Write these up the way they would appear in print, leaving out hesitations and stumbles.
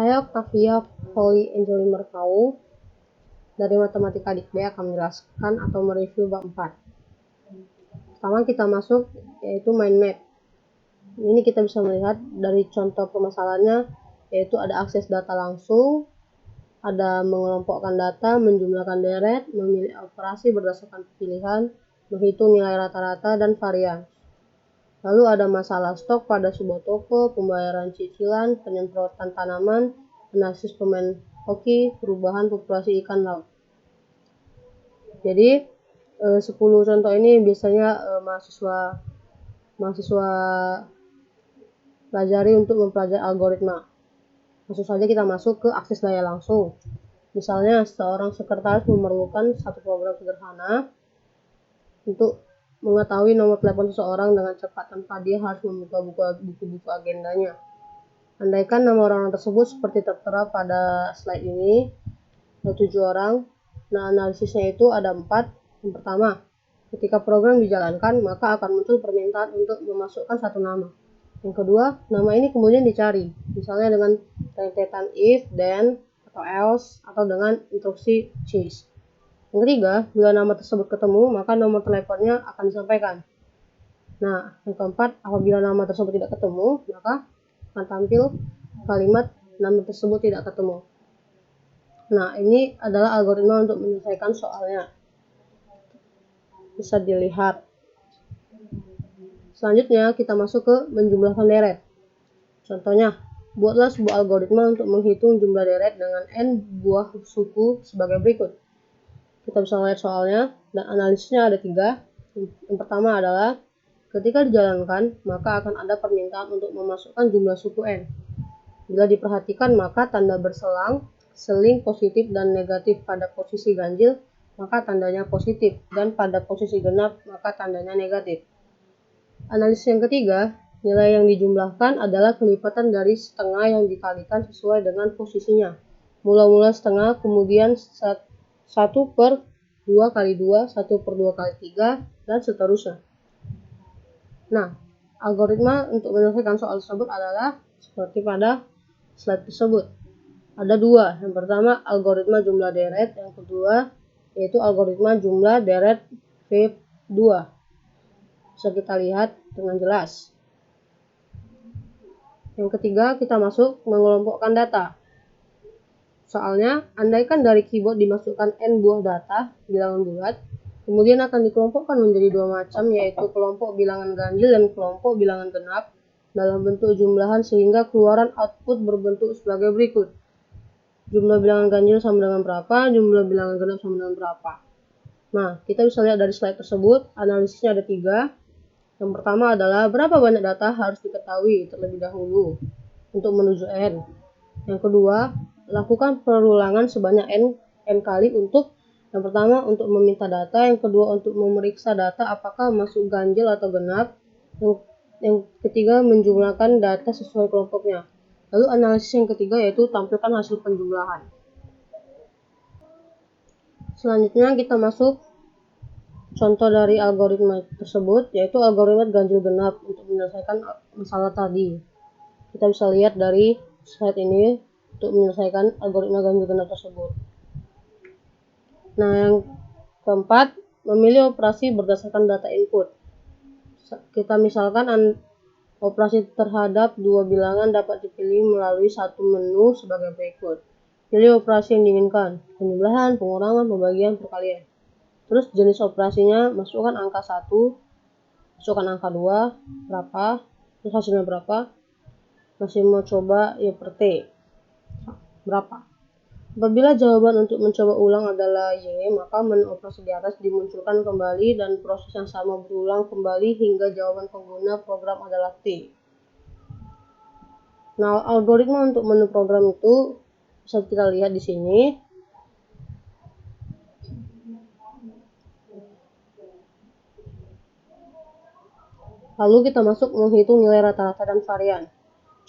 Saya Octavia Holly Angelina Merkau dari Matematika Dik B akan menjelaskan atau mereview bab 4. Pertama kita masuk yaitu mind map. Ini kita bisa melihat dari contoh permasalahannya yaitu ada akses data langsung, ada mengelompokkan data, menjumlahkan deret, memilih operasi berdasarkan pilihan, menghitung nilai rata-rata dan varian. Lalu ada masalah stok pada sebuah toko, pembayaran cicilan, penyemprotan tanaman, analisis pemain hoki, perubahan populasi ikan laut. Jadi 10 contoh ini biasanya mahasiswa pelajari untuk mempelajari algoritma. Langsung saja kita masuk ke akses daya langsung. Misalnya seorang sekretaris memerlukan satu program sederhana untuk mengetahui nomor telepon seseorang dengan cepat tanpa dia harus membuka buku-buku agendanya. Andaikan nama orang tersebut seperti tertera pada slide ini, ada 7 orang. Nah, analisisnya itu ada 4. Yang pertama, ketika program dijalankan, maka akan muncul permintaan untuk memasukkan satu nama. Yang kedua, nama ini kemudian dicari, misalnya dengan rentetan if, then, atau else, atau dengan instruksi chase. Yang ketiga, bila nama tersebut ketemu, maka nomor teleponnya akan disampaikan. Nah, yang keempat, apabila nama tersebut tidak ketemu, maka akan tampil kalimat nama tersebut tidak ketemu. Nah, ini adalah algoritma untuk menyelesaikan soalnya. Bisa dilihat. Selanjutnya, kita masuk ke menjumlahkan deret. Contohnya, buatlah sebuah algoritma untuk menghitung jumlah deret dengan n buah suku sebagai berikut. Kita bisa lihat soalnya, dan analisisnya ada 3. Yang pertama adalah, ketika dijalankan, maka akan ada permintaan untuk memasukkan jumlah suku n. Bila diperhatikan, maka tanda berselang, seling positif dan negatif pada posisi ganjil, maka tandanya positif, dan pada posisi genap, maka tandanya negatif. Analisis yang ketiga, nilai yang dijumlahkan adalah kelipatan dari setengah yang dikalikan sesuai dengan posisinya. Mula-mula setengah, kemudian 1/2 kali 2, 1/2 kali 3, dan seterusnya. Nah, algoritma untuk menyelesaikan soal tersebut adalah seperti pada slide tersebut. Ada 2. Yang pertama, algoritma jumlah deret. Yang kedua, yaitu algoritma jumlah deret V2. Bisa kita lihat dengan jelas. Yang ketiga, kita masuk mengelompokkan data. Soalnya, andaikan dari keyboard dimasukkan n buah data, bilangan bulat, kemudian akan dikelompokkan menjadi 2 macam, yaitu kelompok bilangan ganjil dan kelompok bilangan genap dalam bentuk jumlahan sehingga keluaran output berbentuk sebagai berikut. Jumlah bilangan ganjil sama dengan berapa, jumlah bilangan genap sama dengan berapa. Nah, kita bisa lihat dari slide tersebut, analisisnya ada 3. Yang pertama adalah berapa banyak data harus diketahui terlebih dahulu untuk menuju n. Yang kedua, lakukan perulangan sebanyak n kali untuk yang pertama untuk meminta data, yang kedua untuk memeriksa data apakah masuk ganjil atau genap, yang ketiga menjumlahkan data sesuai kelompoknya. Lalu analisis yang ketiga yaitu tampilkan hasil penjumlahan. Selanjutnya kita masuk contoh dari algoritma tersebut, yaitu algoritma ganjil genap untuk menyelesaikan masalah tadi. Kita bisa lihat dari slide ini untuk menyelesaikan algoritma ganjil genap tersebut. Nah, yang keempat, memilih operasi berdasarkan data input. Kita misalkan operasi terhadap 2 bilangan dapat dipilih melalui satu menu sebagai berikut. Pilih operasi yang diinginkan, penjumlahan, pengurangan, pembagian, perkalian. Terus jenis operasinya, masukkan angka 1, masukkan angka 2, berapa, terus hasilnya berapa. Masih mau coba ya per T, berapa. Apabila jawaban untuk mencoba ulang adalah Y, maka menu operasi di atas dimunculkan kembali dan proses yang sama berulang kembali hingga jawaban pengguna program adalah T. Nah, algoritma untuk menu program itu bisa kita lihat di sini. Lalu kita masuk menghitung nilai rata-rata dan varian.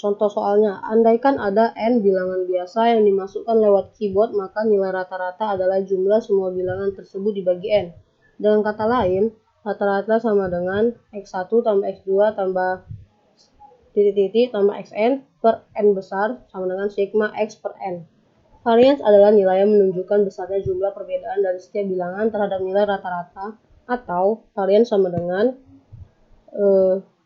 Contoh soalnya, andaikan ada n bilangan biasa yang dimasukkan lewat keyboard, maka nilai rata-rata adalah jumlah semua bilangan tersebut dibagi n. Dengan kata lain, rata-rata sama dengan x1 tambah x2 tambah titik-titik tambah xn per N besar sama dengan sigma X per N. Varians adalah nilai yang menunjukkan besarnya jumlah perbedaan dari setiap bilangan terhadap nilai rata-rata, atau varians sama dengan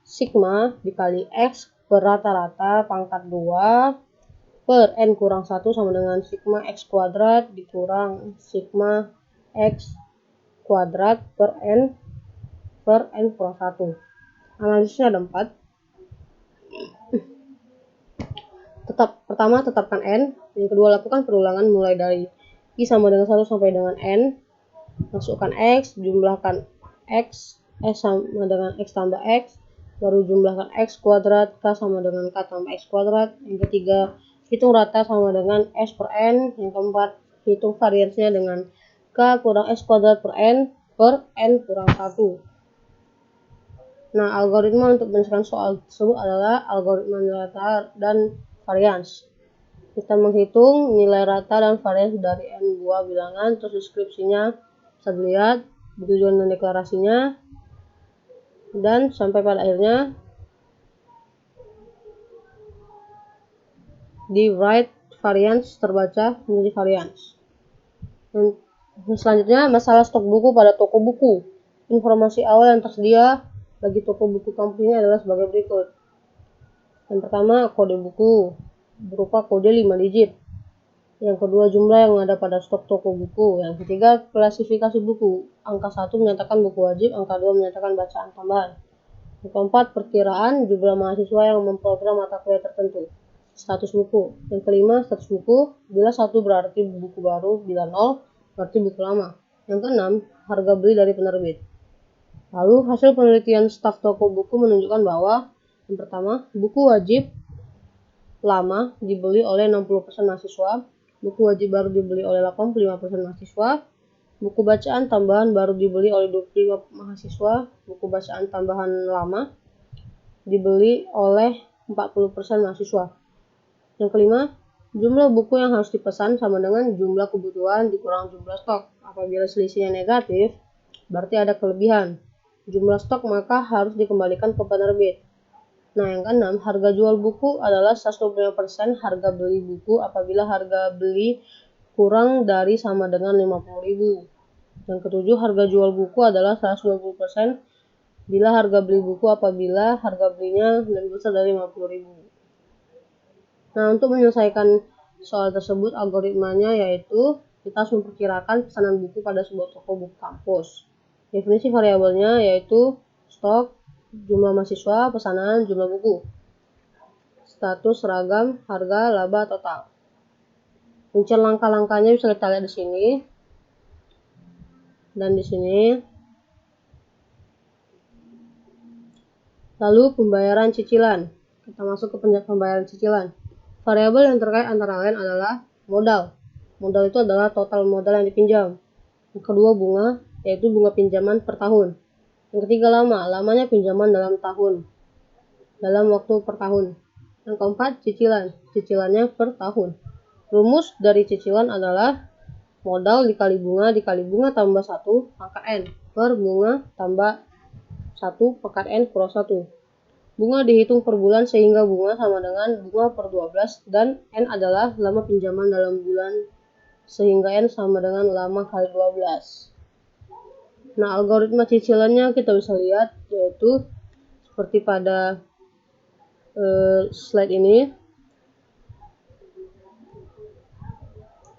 sigma dikali X per rata-rata pangkat 2 per N kurang 1 sama dengan sigma X kuadrat dikurang sigma X kuadrat per N kurang 1. Analisisnya ada 4. Pertama, tetapkan N. Yang kedua, lakukan perulangan mulai dari I sama dengan 1 sampai dengan N. Masukkan X, jumlahkan X, sama dengan X tambah X. Baru jumlahkan X kuadrat, K sama dengan K tambah X kuadrat. Yang ketiga, hitung rata sama dengan S per N. Yang keempat, hitung variansnya dengan K kurang S kuadrat per N kurang 1. Nah, algoritma untuk menyelesaikan soal tersebut adalah algoritma nilai rata dan varians. Kita menghitung nilai rata dan varians dari N buah bilangan, terus deskripsinya bisa dilihat, tujuan dan deklarasinya, dan sampai pada akhirnya di write varians terbaca menjadi varians. Dan selanjutnya, masalah stok buku pada toko buku. Informasi awal yang tersedia bagi toko buku kampus ini adalah sebagai berikut. Yang pertama, kode buku berupa kode 5 digit. Yang kedua, jumlah yang ada pada stok toko buku. Yang ketiga, klasifikasi buku. Angka 1 menyatakan buku wajib, angka 2 menyatakan bacaan tambahan. Yang keempat, perkiraan jumlah mahasiswa yang memprogram mata kuliah tertentu. Status buku. Yang kelima, status buku. Bila 1 berarti buku baru, bila 0 berarti buku lama. Yang keenam, harga beli dari penerbit. Lalu, hasil penelitian staf toko buku menunjukkan bahwa yang pertama, buku wajib lama dibeli oleh 60% mahasiswa, buku wajib baru dibeli oleh 85% mahasiswa, buku bacaan tambahan baru dibeli oleh 25 mahasiswa, buku bacaan tambahan lama dibeli oleh 40% mahasiswa. Yang kelima, jumlah buku yang harus dipesan sama dengan jumlah kebutuhan dikurang jumlah stok. Apabila selisihnya negatif, berarti ada kelebihan jumlah stok, maka harus dikembalikan ke penerbit. Nah, yang keenam, harga jual buku adalah 125% harga beli buku apabila harga beli kurang dari sama dengan 50.000. Yang ketujuh, harga jual buku adalah 120% bila harga beli buku apabila harga belinya lebih besar dari 50.000. Nah, untuk menyelesaikan soal tersebut, algoritmanya yaitu kita harus memperkirakan pesanan buku pada sebuah toko buku kampus. Definisi variabelnya yaitu stok, jumlah mahasiswa, pesanan, jumlah buku, status, seragam, harga, laba, total. Rincian langkah-langkahnya bisa kita lihat di sini dan di sini. Lalu pembayaran cicilan. Kita masuk ke pembayaran cicilan. Variabel yang terkait antara lain adalah modal. Modal itu adalah total modal yang dipinjam. Yang kedua, bunga, yaitu bunga pinjaman per tahun. Yang ketiga, lama. Lamanya pinjaman dalam waktu per tahun. Yang keempat, cicilan. Cicilannya per tahun. Rumus dari cicilan adalah modal dikali bunga tambah 1 pangkat N per bunga tambah 1 pangkat N kurang 1. Bunga dihitung per bulan sehingga bunga sama dengan bunga per 12 dan N adalah lama pinjaman dalam bulan sehingga N sama dengan lama kali 12. Nah, algoritma cicilannya kita bisa lihat yaitu seperti pada slide ini,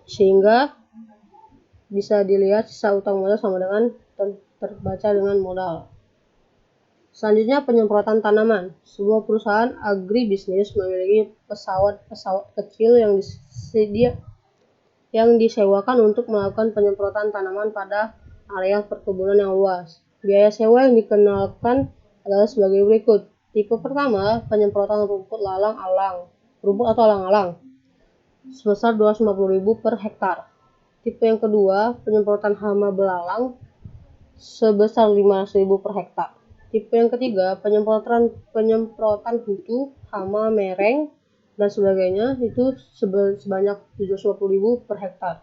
sehingga bisa dilihat sisa utang modal sama dengan terbaca dengan modal. Selanjutnya, penyemprotan tanaman. Sebuah perusahaan agribisnis memiliki pesawat kecil yang disewakan untuk melakukan penyemprotan tanaman pada area perkebunan yang luas. Biaya sewa yang dikenakan adalah sebagai berikut. Tipe pertama, penyemprotan rumput atau alang-alang sebesar 250.000 per hektar. Tipe yang kedua, penyemprotan hama belalang sebesar 500.000 per hektar. Tipe yang ketiga, penyemprotan kutu, hama, mereng, dan sebagainya itu sebanyak 750.000 per hektar.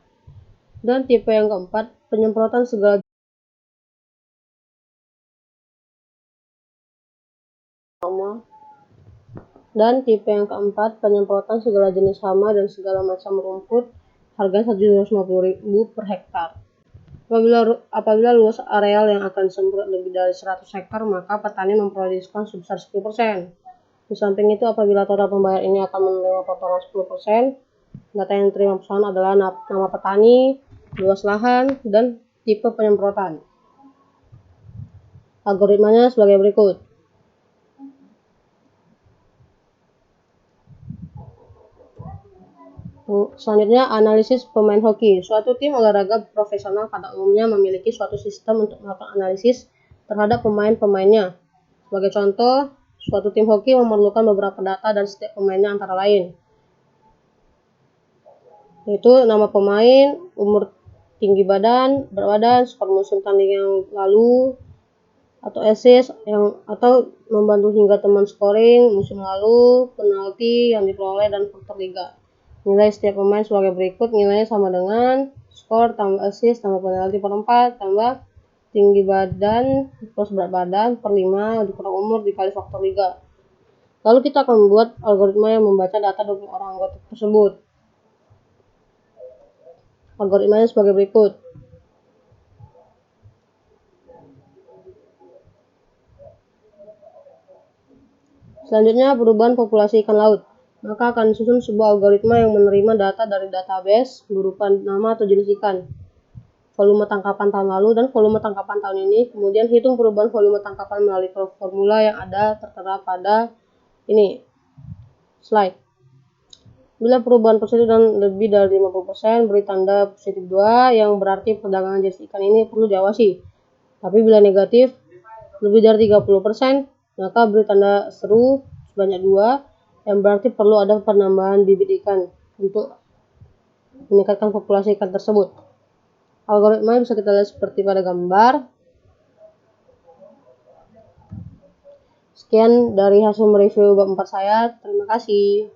Dan tipe yang keempat, penyemprotan segala Dan tipe yang keempat, penyemprotan segala jenis hama dan segala macam rumput, harga Rp150.000 per hektar. Apabila luas areal yang akan disemprot lebih dari 100 hektar, maka petani memperoleh diskon sebesar 10%. Di samping itu, apabila total pembayar ini akan menerima potongan 10%, data yang diterima perusahaan adalah nama petani, luas lahan, dan tipe penyemprotan. Algoritmanya sebagai berikut. Selanjutnya, analisis pemain hoki. Suatu tim olahraga profesional pada umumnya memiliki suatu sistem untuk melakukan analisis terhadap pemain-pemainnya. Sebagai contoh, suatu tim hoki memerlukan beberapa data dari setiap pemainnya antara lain, yaitu nama pemain, umur, tinggi badan, berat badan, skor musim tanding yang lalu, atau assist atau membantu hingga teman scoring musim lalu, penalti yang diperoleh, dan faktor liga. Nilai setiap pemain sebagai berikut. Nilainya sama dengan skor tambah assist tambah penalti per 4 tambah tinggi badan plus berat badan per 5 dikurang umur dikali faktor liga. Lalu kita akan membuat algoritma yang membaca data 20 orang anggota tersebut. Algoritmanya sebagai berikut. Selanjutnya, perubahan populasi ikan laut. Maka akan disusun sebuah algoritma yang menerima data dari database berupa nama atau jenis ikan, volume tangkapan tahun lalu, dan volume tangkapan tahun ini. Kemudian hitung perubahan volume tangkapan melalui formula yang ada tertera pada ini slide. Bila perubahan positif dan lebih dari 50%, beri tanda positif 2, yang berarti perdagangan jenis ikan ini perlu diawasi. Tapi bila negatif lebih dari 30%, maka beri tanda seru sebanyak 2, yang berarti perlu ada penambahan bibit ikan untuk meningkatkan populasi ikan tersebut. Algoritma bisa kita lihat seperti pada gambar. Sekian dari hasil mereview bab 4 saya. Terima kasih.